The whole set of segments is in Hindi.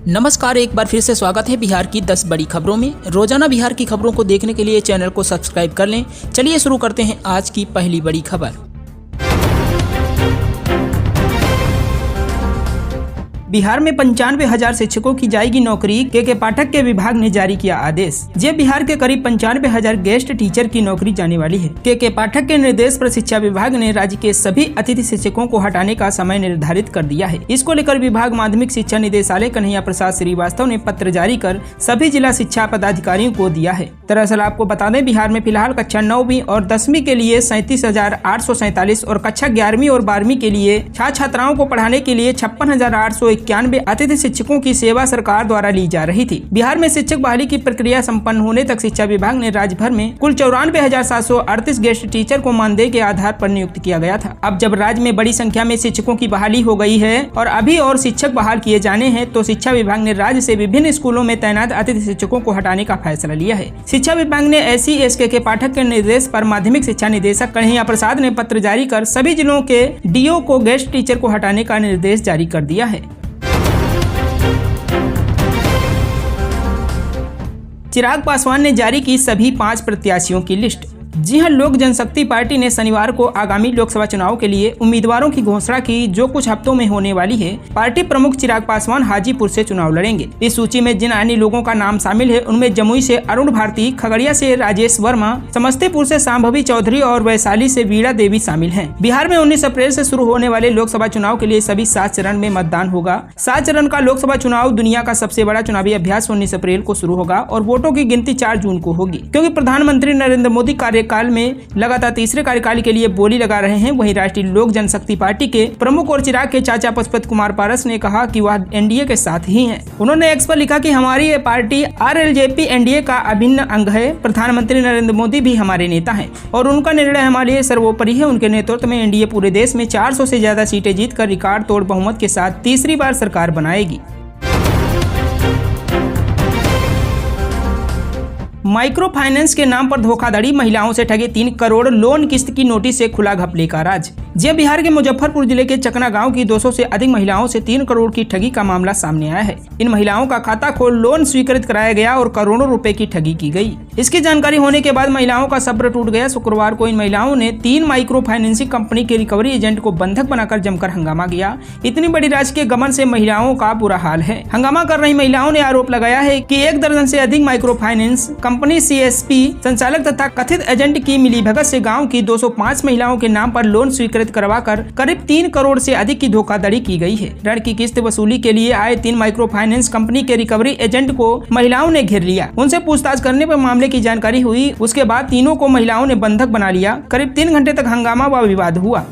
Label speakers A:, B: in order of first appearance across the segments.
A: नमस्कार, एक बार फिर से स्वागत है बिहार की 10 बड़ी खबरों में। रोजाना बिहार की खबरों को देखने के लिए चैनल को सब्सक्राइब कर लें। चलिए शुरू करते हैं आज की पहली बड़ी खबर। बिहार में 95,000 शिक्षकों की जाएगी नौकरी। के पाठक के विभाग ने जारी किया आदेश। जब बिहार के करीब 95,000 गेस्ट टीचर की नौकरी जाने वाली है। के पाठक के निर्देश पर शिक्षा विभाग ने राज्य के सभी अतिथि शिक्षकों को हटाने का समय निर्धारित कर दिया है। इसको लेकर विभाग माध्यमिक शिक्षा निदेशालय कन्हैया प्रसाद श्रीवास्तव ने पत्र जारी कर सभी जिला शिक्षा पदाधिकारियों को दिया है। दरअसल आपको बता दें, बिहार में फिलहाल कक्षा 9वीं और 10वीं के लिए 37,847 और कक्षा 11वीं और 12वीं के लिए छात्राओं को पढ़ाने के लिए 56,891 अतिथि शिक्षकों की सेवा सरकार द्वारा ली जा रही थी। बिहार में शिक्षक बहाली की प्रक्रिया संपन्न होने तक शिक्षा विभाग ने राज्य भर में कुल 94,738 गेस्ट टीचर को मानदेय के आधार पर नियुक्त किया गया था। अब जब राज्य में बड़ी संख्या में शिक्षकों की बहाली हो गई है और अभी और शिक्षक बहाल किए जाने हैं, तो शिक्षा विभाग ने राज्य से विभिन्न स्कूलों में तैनात अतिथि शिक्षकों को हटाने का फैसला लिया है। शिक्षा विभाग ने SC/SK के पाठक के निर्देश पर माध्यमिक शिक्षा निदेशक कन्हैया प्रसाद ने पत्र जारी कर सभी जिलों के DO को गेस्ट टीचर को हटाने का निर्देश जारी कर दिया है। चिराग पासवान ने जारी की सभी 5 प्रत्याशियों की लिस्ट। जी हां, लोक जनशक्ति पार्टी ने शनिवार को आगामी लोकसभा चुनाव के लिए उम्मीदवारों की घोषणा की, जो कुछ हफ्तों में होने वाली है। पार्टी प्रमुख चिराग पासवान हाजीपुर से चुनाव लड़ेंगे। इस सूची में जिन अन्य लोगों का नाम शामिल है, उनमें जमुई से अरुण भारती, खगड़िया से राजेश वर्मा, समस्तीपुर से शांभवी चौधरी और वैशाली से वीणा देवी शामिल हैं। बिहार में 19 अप्रैल से शुरू होने वाले लोकसभा चुनाव के लिए सभी 7 चरण में मतदान होगा। 7 चरण का लोकसभा चुनाव दुनिया का सबसे बड़ा चुनावी अभ्यास 19 अप्रैल को शुरू होगा और वोटों की गिनती 4 जून को होगी। क्योंकि प्रधानमंत्री नरेंद्र मोदी कार्यकाल में लगातार तीसरे कार्यकाल के लिए बोली लगा रहे हैं, वहीं राष्ट्रीय लोक जनशक्ति पार्टी के प्रमुख और चिराग के चाचा पशुपति कुमार पारस ने कहा कि वह NDA के साथ ही हैं। उन्होंने एक्स पर लिखा कि हमारी पार्टी RLJP NDA का अभिन्न अंग है। प्रधानमंत्री नरेंद्र मोदी भी हमारे नेता हैं और उनका निर्णय हमारे लिए सर्वोपरि है। उनके नेतृत्व में NDA पूरे देश में 400 से ज्यादा सीटें जीतकर रिकॉर्ड तोड़ बहुमत के साथ तीसरी बार सरकार बनाएगी। माइक्रो फाइनेंस के नाम पर धोखाधड़ी, महिलाओं से ठगे 3 करोड़, लोन किस्त की नोटिस से खुला घपले का राज। जब बिहार के मुजफ्फरपुर जिले के चकना गांव की 200 से अधिक महिलाओं से 3 करोड़ की ठगी का मामला सामने आया है। इन महिलाओं का खाता खोल लोन स्वीकृत कराया गया और करोड़ों रुपए की ठगी की गई। इसकी जानकारी होने के बाद महिलाओं का सब्र टूट गया। शुक्रवार को इन महिलाओं ने 3 माइक्रो फाइनेंसिंग कंपनी के रिकवरी एजेंट को बंधक बनाकर जमकर हंगामा किया। इतनी बड़ी राशि के गबन से महिलाओं का बुरा हाल है। हंगामा कर रही महिलाओं ने आरोप लगाया है कि 1 दर्जन से अधिक माइक्रो फाइनेंस कंपनी CSP संचालक तथा कथित एजेंट की मिलीभगत से गांव की 205 महिलाओं के नाम पर लोन स्वीकृत करवाकर करीब 3 करोड़ से अधिक की धोखाधड़ी की गई है। ऋण की किस्त वसूली के लिए आए 3 माइक्रो फाइनेंस कंपनी के रिकवरी एजेंट को महिलाओं ने घेर लिया। उनसे पूछताछ करने पर मामले की जानकारी हुई। उसके बाद तीनों को महिलाओं ने बंधक बना लिया। करीब 3 घंटे तक हंगामा व विवाद हुआ।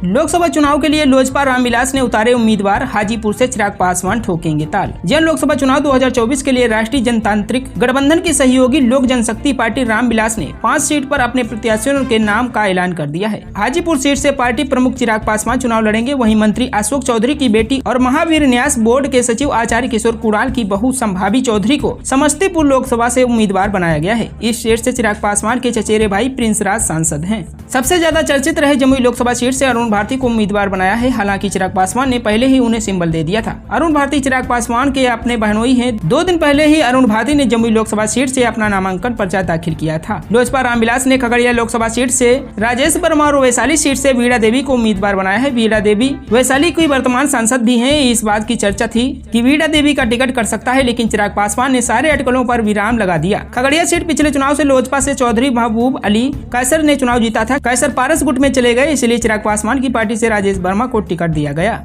A: लोकसभा चुनाव के लिए लोजपा रामविलास ने उतारे उम्मीदवार, हाजीपुर से चिराग पासवान ठोकेंगे ताल। जन लोकसभा चुनाव 2024 के लिए राष्ट्रीय जनतांत्रिक गठबंधन की सहयोगी लोक जनशक्ति पार्टी रामविलास ने 5 सीट पर अपने प्रत्याशियों के नाम का ऐलान कर दिया है। हाजीपुर सीट से पार्टी प्रमुख चिराग पासवान चुनाव लड़ेंगे। वहीं मंत्री अशोक चौधरी की बेटी और महावीर न्यास बोर्ड के सचिव आचार्य किशोर कुणाल की बहू संभावी चौधरी को समस्तीपुर लोकसभा से उम्मीदवार बनाया गया है। इस सीट से चिराग पासवान के चचेरे भाई प्रिंस राज सांसद हैं। सबसे ज्यादा चर्चित रहे जमुई लोकसभा सीट से अरुण भारती को उम्मीदवार बनाया है। हालांकि चिराग पासवान ने पहले ही उन्हें सिंबल दे दिया था। अरुण भारती चिराग पासवान के अपने बहनोई हैं। 2 दिन पहले ही अरुण भारती ने जमुई लोकसभा सीट से अपना नामांकन पर्चा दाखिल किया था। लोजपा रामविलास ने खगड़िया लोकसभा सीट से राजेश वर्मा और वैशाली सीट से वीणा देवी को उम्मीदवार बनाया है। वीणा देवी वैशाली की वर्तमान सांसद भी है। इस बात की चर्चा थी कि वीणा देवी का टिकट कर सकता है, लेकिन चिराग पासवान ने सारे अटकलों पर विराम लगा दिया। खगड़िया सीट पिछले चुनाव से लोजपा से चौधरी महबूब अली कैसर ने चुनाव जीता था। कैसर पारस गुट में चले गए, इसलिए चिराग पासवान की पार्टी से राजेश वर्मा को टिकट दिया गया।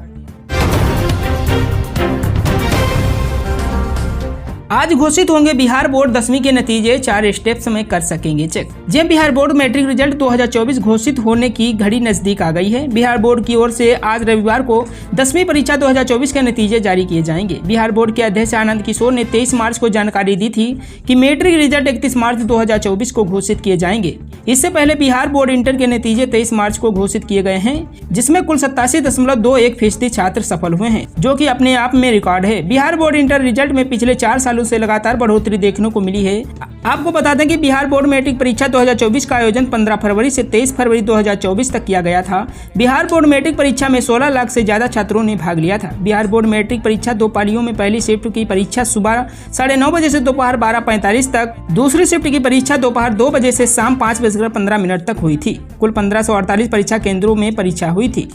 A: आज घोषित होंगे बिहार बोर्ड 10वीं के नतीजे, 4 स्टेप्स में कर सकेंगे चेक। जब बिहार बोर्ड मैट्रिक रिजल्ट 2024 घोषित होने की घड़ी नजदीक आ गई है। बिहार बोर्ड की ओर से आज रविवार को 10वीं परीक्षा 2024 के नतीजे जारी किए जाएंगे। बिहार बोर्ड के अध्यक्ष आनंद किशोर ने 23 मार्च को जानकारी दी थी कि मैट्रिक रिजल्ट 31 मार्च 2024 को घोषित किए जाएंगे। इससे पहले बिहार बोर्ड इंटर के नतीजे 23 मार्च को घोषित किए गए हैं, जिसमें कुल 87.21% छात्र सफल हुए हैं, जो कि अपने आप में रिकॉर्ड है। बिहार बोर्ड इंटर रिजल्ट में पिछले 4 सालों से लगातार बढ़ोतरी देखने को मिली है। आपको बता दें कि बिहार बोर्ड मैट्रिक परीक्षा 2024 का आयोजन 15 फरवरी से 23 फरवरी 2024 तक किया गया था। बिहार बोर्ड मैट्रिक परीक्षा में 16 लाख से ज्यादा छात्रों ने भाग लिया था। बिहार बोर्ड मैट्रिक परीक्षा 2 पालियों में पहली शिफ्ट की परीक्षा सुबह 9:30 बजे से दोपहर 12:45 तक, दूसरी शिफ्ट की परीक्षा दोपहर 2 बजे से शाम 5:15 तक हुई थी। कुल 1548 परीक्षा केंद्रों में परीक्षा हुई थी।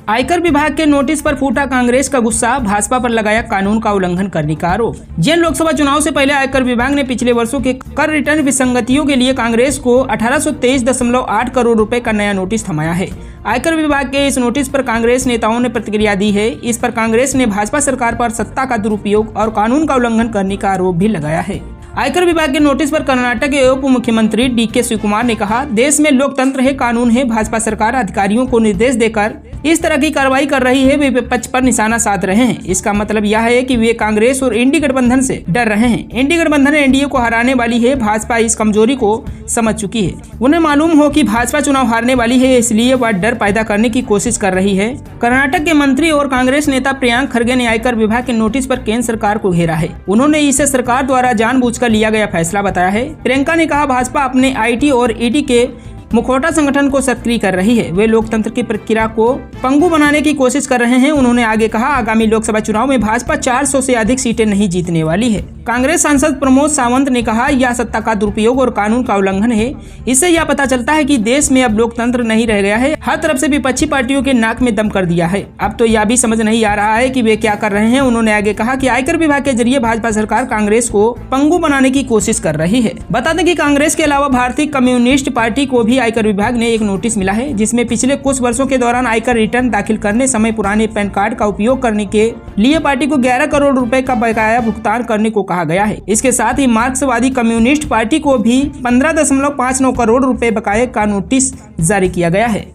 A: आयकर विभाग के नोटिस पर फूटा कांग्रेस का गुस्सा, भाजपा पर लगाया कानून का उल्लंघन करने का आरोप। जिन लोकसभा चुनाव से पहले आयकर विभाग ने पिछले वर्षों के कर रिटर्न विसंगतियों के लिए कांग्रेस को 1823.8 करोड़ रुपए का नया नोटिस थमाया है। आयकर विभाग के इस नोटिस पर कांग्रेस नेताओं ने प्रतिक्रिया दी है। इस पर कांग्रेस ने भाजपा सरकार पर सत्ता का दुरुपयोग और कानून का उल्लंघन करने का आरोप भी लगाया है। आयकर विभाग के नोटिस पर कर्नाटक के उप मुख्यमंत्री DK शिवकुमार ने कहा, देश में लोकतंत्र है, कानून है। भाजपा सरकार अधिकारियों को निर्देश देकर इस तरह की कार्रवाई कर रही है। वे विपक्ष पर निशाना साध रहे हैं। इसका मतलब यह है कि वे कांग्रेस और इंडी गठबंधन से डर रहे हैं। इंडी गठबंधन NDA को हराने वाली है। भाजपा इस कमजोरी को समझ चुकी है। उन्हें मालूम हो कि भाजपा चुनाव हारने वाली है, इसलिए वह डर पैदा करने की कोशिश कर रही है। कर्नाटक के मंत्री और कांग्रेस नेता प्रियंक खरगे ने आयकर विभाग के नोटिस पर केंद्र सरकार को घेरा है। उन्होंने इसे सरकार द्वारा जानबूझकर लिया गया फैसला बताया है। प्रियंका ने कहा, भाजपा अपने IT और ED के मुखौटा संगठन को सक्रिय कर रही है। वे लोकतंत्र की प्रक्रिया को पंगु बनाने की कोशिश कर रहे हैं। उन्होंने आगे कहा, आगामी लोकसभा चुनाव में भाजपा 400 से अधिक सीटें नहीं जीतने वाली है। कांग्रेस सांसद प्रमोद सावंत ने कहा, यह सत्ता का दुरुपयोग और कानून का उल्लंघन है। इससे यह पता चलता है कि देश में अब लोकतंत्र नहीं रह गया है। हर तरफ से विपक्षी पार्टियों के नाक में दम कर दिया है। अब तो यह भी समझ नहीं आ रहा है कि वे क्या कर रहे हैं। उन्होंने आगे कहा कि आयकर विभाग के जरिए भाजपा सरकार कांग्रेस को पंगु बनाने की कोशिश कर रही है। बता दें कि कांग्रेस के अलावा भारतीय कम्युनिस्ट पार्टी को भी आयकर विभाग ने एक नोटिस मिला है, जिसमें पिछले कुछ वर्षों के दौरान आयकर रिटर्न दाखिल करने समय पुराने पैन कार्ड का उपयोग करने के लिए पार्टी को 11 करोड़ रुपए का बकाया भुगतान करने को कहा गया है। इसके साथ ही मार्क्सवादी कम्युनिस्ट पार्टी को भी 15.59 करोड़ रुपए बकाये का नोटिस जारी किया गया है।